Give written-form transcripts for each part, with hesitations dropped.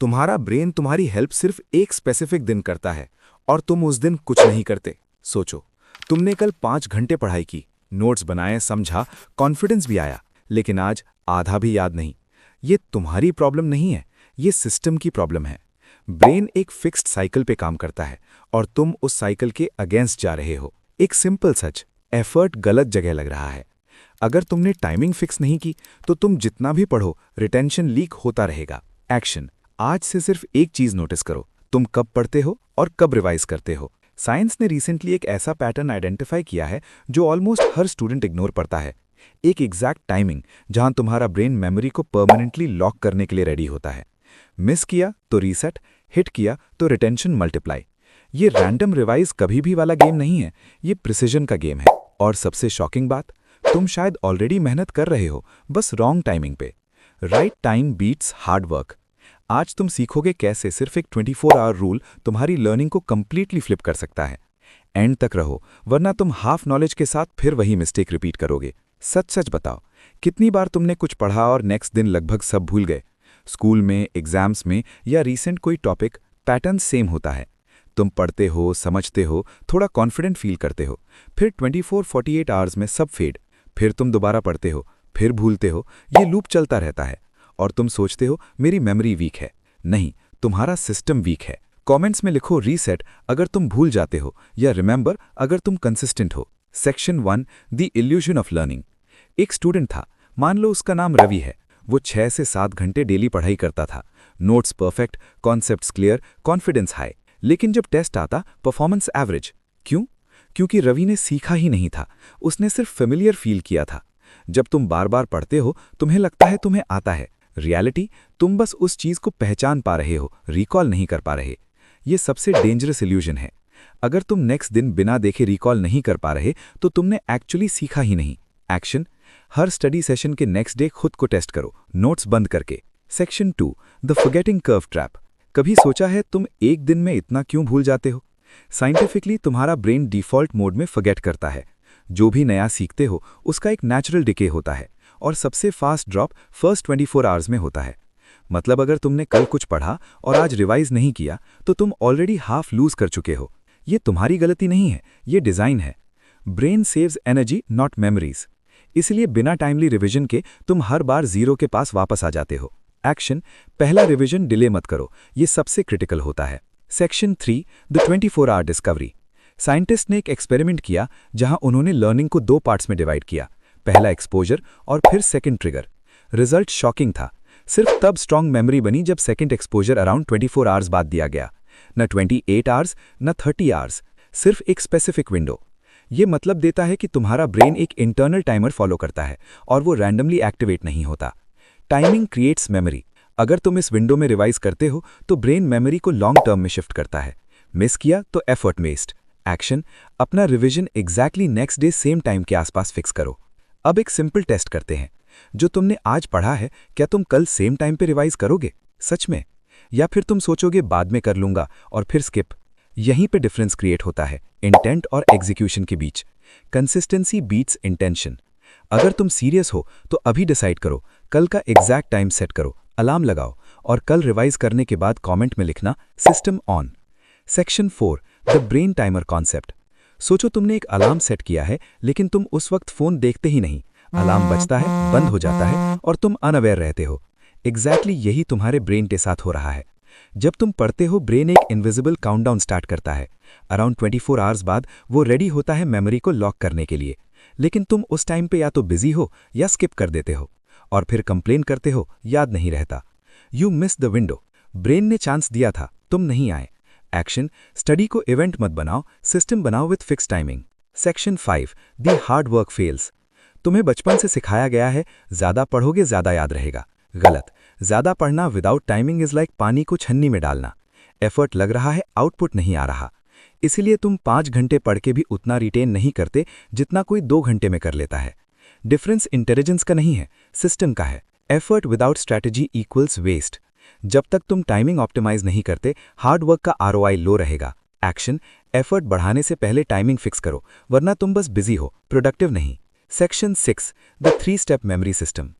तुम्हारा ब्रेन तुम्हारी हेल्प सिर्फ एक स्पेसिफिक दिन करता है और तुम उस दिन कुछ नहीं करते। सोचो, तुमने कल 5 घंटे पढ़ाई की, नोट्स बनाए, समझा, कॉन्फिडेंस भी आया, लेकिन आज आधा भी याद नहीं। ये तुम्हारी प्रॉब्लम नहीं है, ये सिस्टम की प्रॉब्लम है। ब्रेन एक फिक्स्ड साइकिल पे काम करता है और तुम उस साइकिल के अगेंस्ट जा रहे हो। एक सिंपल सच, एफर्ट गलत जगह लग रहा है। अगर तुमने टाइमिंग फिक्स नहीं की तो तुम जितना भी पढ़ो, रिटेंशन लीक होता रहेगा। एक्शन, आज से सिर्फ एक चीज नोटिस करो, तुम कब पढ़ते हो और कब रिवाइज करते हो। साइंस ने रिसेंटली एक ऐसा पैटर्न आइडेंटिफाई किया है जो ऑलमोस्ट हर स्टूडेंट इग्नोर करता है। एक एग्जैक्ट टाइमिंग जहां तुम्हारा ब्रेन मेमोरी को परमानेंटली लॉक करने के लिए रेडी होता है। मिस किया तो रीसेट, हिट किया तो रिटेंशन मल्टीप्लाई। ये रैंडम रिवाइज कभी भी वाला गेम नहीं है, ये प्रिसिजन का गेम है। और सबसे शॉकिंग बात, तुम शायद ऑलरेडी मेहनत कर रहे हो, बस रॉन्ग टाइमिंग पे। Right time beats hard work. आज तुम सीखोगे कैसे सिर्फ एक 24 आवर रूल तुम्हारी लर्निंग को कंप्लीटली फ्लिप कर सकता है। एंड तक रहो, वरना तुम हाफ नॉलेज के साथ फिर वही मिस्टेक रिपीट करोगे। सच सच बताओ, कितनी बार तुमने कुछ पढ़ा और नेक्स्ट दिन लगभग सब भूल गए? स्कूल में, एग्जाम्स में या रीसेंट कोई टॉपिक, पैटर्न सेम होता है। तुम पढ़ते हो, समझते हो, थोड़ा कॉन्फिडेंट फील करते हो, फिर 24-48 आवर्स में सब फेड। फिर तुम दोबारा पढ़ते हो, फिर भूलते हो। ये लूप चलता रहता है और तुम सोचते हो मेरी मेमोरी वीक है। नहीं, तुम्हारा सिस्टम वीक है। कमेंट्स में लिखो रीसेट अगर तुम भूल जाते हो, या रिमेंबर अगर तुम कंसिस्टेंट हो। Section 1, the illusion of learning. एक स्टूडेंट था, मान लो उसका नाम रवि है। वो 6 से 7 घंटे डेली पढ़ाई करता था, notes perfect, concepts clear, confidence high. लेकिन जब टेस्ट आता, परफॉर्मेंस एवरेज। क्यों? क्योंकि रवि ने सीखा ही नहीं था, उसने सिर्फ फेमिलियर फील किया था। जब तुम बार बार पढ़ते हो, तुम्हें लगता है तुम्हें आता है। रियलिटी, तुम बस उस चीज को पहचान पा रहे हो, रिकॉल नहीं कर पा रहे। ये सबसे डेंजरस इल्यूजन है। अगर तुम नेक्स्ट दिन बिना देखे रिकॉल नहीं कर पा रहे तो तुमने एक्चुअली सीखा ही नहीं। एक्शन, हर स्टडी सेशन के नेक्स्ट डे खुद को टेस्ट करो, नोट्स बंद करके। Section 2, the forgetting curve trap. कभी सोचा है तुम एक दिन में इतना क्यों भूल जाते हो? साइंटिफिकली तुम्हारा ब्रेन डिफॉल्ट मोड में फॉरगेट करता है। जो भी नया सीखते हो उसका एक नेचुरल डिके होता है और सबसे फास्ट ड्रॉप फर्स्ट 24 आवर्स में होता है। मतलब अगर तुमने कल कुछ पढ़ा और आज रिवाइज नहीं किया तो तुम ऑलरेडी हाफ लूज कर चुके हो। ये तुम्हारी गलती नहीं है, ये डिजाइन है। Brain saves energy not memories. इसलिए बिना टाइमली रिवीजन के तुम हर बार जीरो के पास वापस आ जाते हो। एक्शन, पहला रिवीजन डिले मत करो, ये सबसे क्रिटिकल होता है। Section 3, the 24 hour discovery. Scientist ने एक एक्सपेरिमेंट किया जहां उन्होंने लर्निंग को 2 पार्ट्स में डिवाइड किया, पहला एक्सपोजर और फिर सेकंड ट्रिगर। रिजल्ट शॉकिंग था। सिर्फ तब स्ट्रांग मेमोरी बनी जब सेकंड एक्सपोजर अराउंड 24 आवर्स बाद दिया गया। न 28 आवर्स, न 30 आवर्स, सिर्फ एक स्पेसिफिक विंडो। ये मतलब देता है कि तुम्हारा ब्रेन एक इंटरनल टाइमर फॉलो करता है और वो रैंडमली एक्टिवेट नहीं होता। Timing creates memory. अगर तुम इस विंडो में रिवाइज करते हो तो ब्रेन मेमोरी को लॉन्ग टर्म में शिफ्ट करता है। मिस किया तो एफर्ट वेस्ट। एक्शन, अपना revision exactly next day same time के आसपास फिक्स करो। अब एक सिंपल टेस्ट करते हैं। जो तुमने आज पढ़ा है, क्या तुम कल सेम टाइम पे रिवाइज करोगे सच में? या फिर तुम सोचोगे बाद में कर लूंगा और फिर स्किप? यहीं पे डिफरेंस क्रिएट होता है इंटेंट और एग्जीक्यूशन के बीच। Consistency beats intention. अगर तुम सीरियस हो तो अभी डिसाइड करो, कल का एग्जैक्ट टाइम सेट करो, अलार्म लगाओ और कल रिवाइज करने के बाद कमेंट में लिखना system on. Section 4, the brain timer concept. सोचो तुमने एक अलार्म सेट किया है लेकिन तुम उस वक्त फोन देखते ही नहीं। अलार्म बजता है, बंद हो जाता है और तुम अनअवेयर रहते हो। एग्जैक्टली यही तुम्हारे ब्रेन के साथ हो रहा है। जब तुम पढ़ते हो, ब्रेन एक इनविजिबल काउंटडाउन स्टार्ट करता है। अराउंड 24 आवर्स बाद वो रेडी होता है मेमोरी को लॉक करने के लिए। लेकिन तुम उस टाइम पे या तो बिजी हो या स्किप कर देते हो और फिर कंप्लेन करते हो याद नहीं रहता। You miss the window. Brain ने चांस दिया था, तुम नहीं आए। एक्शन, स्टडी को इवेंट मत बनाओ, सिस्टम बनाओ with fix timing. Section 5, the hard work fails. तुम्हें बचपन से सिखाया गया है ज्यादा पढ़ोगे ज्यादा याद रहेगा। गलत। ज्यादा पढ़ना विदाउट टाइमिंग इज लाइक पानी को छन्नी में डालना। एफर्ट लग रहा है, आउटपुट नहीं आ रहा। इसीलिए तुम 5 घंटे पढ़ के भी उतना रिटेन नहीं करते जितना कोई 2 घंटे में कर लेता है। डिफरेंस इंटेलिजेंस का नहीं है, सिस्टम का है। Effort without strategy equals waste. जब तक तुम टाइमिंग ऑप्टिमाइज नहीं करते, हार्ड वर्क का आरओआई लो रहेगा। एक्शन, एफर्ट बढ़ाने से पहले टाइमिंग फिक्स करो, वरना तुम बस बिजी हो, प्रोडक्टिव नहीं। Section 6, the 3 step memory system.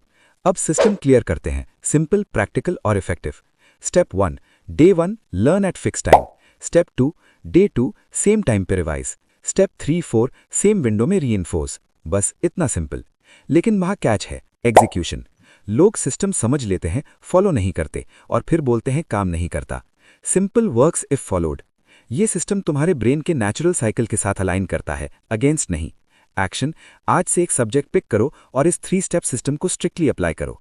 अब सिस्टम क्लियर करते हैं, सिंपल, प्रैक्टिकल और effective. Step 1 day 1 learn eight fix time, step 2 day 2 same time पे रिवाइज, स्टेप 3 4 सेम विंडो में रीइंफोर्स। बस इतना सिंपल। लेकिन वहाँ कैच है, एग्जीक्यूशन। लोग सिस्टम समझ लेते हैं, फॉलो नहीं करते और फिर बोलते हैं काम नहीं करता। Simple works if followed. ये सिस्टम तुम्हारे ब्रेन के नेचुरल साइकिल के साथ अलाइन करता है, अगेंस्ट नहीं। एक्शन, आज से एक सब्जेक्ट पिक करो और इस 3 स्टेप सिस्टम को स्ट्रिक्टली अप्लाई करो।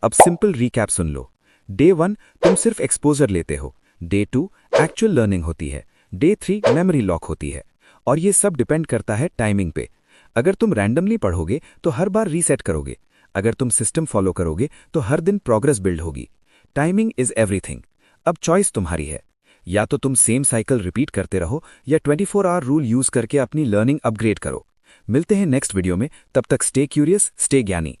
अब सिंपल रीकैप सुन लो। डे 1 तुम सिर्फ एक्सपोजर लेते हो, डे 2 एक्चुअल लर्निंग होती है, डे 3 मेमोरी लॉक होती है। और ये सब डिपेंड करता है टाइमिंग पे। अगर तुम रैंडमली पढ़ोगे तो हर बार रीसेट करोगे, अगर तुम सिस्टम फॉलो करोगे तो हर दिन प्रोग्रेस बिल्ड होगी। Timing is everything. अब चॉइस तुम्हारी है, या तो तुम सेम साइकिल रिपीट करते रहो या 24 आवर रूल यूज करके अपनी लर्निंग अपग्रेड करो। मिलते हैं नेक्स्ट वीडियो में, तब तक स्टे क्यूरियस, स्टे ज्ञानी।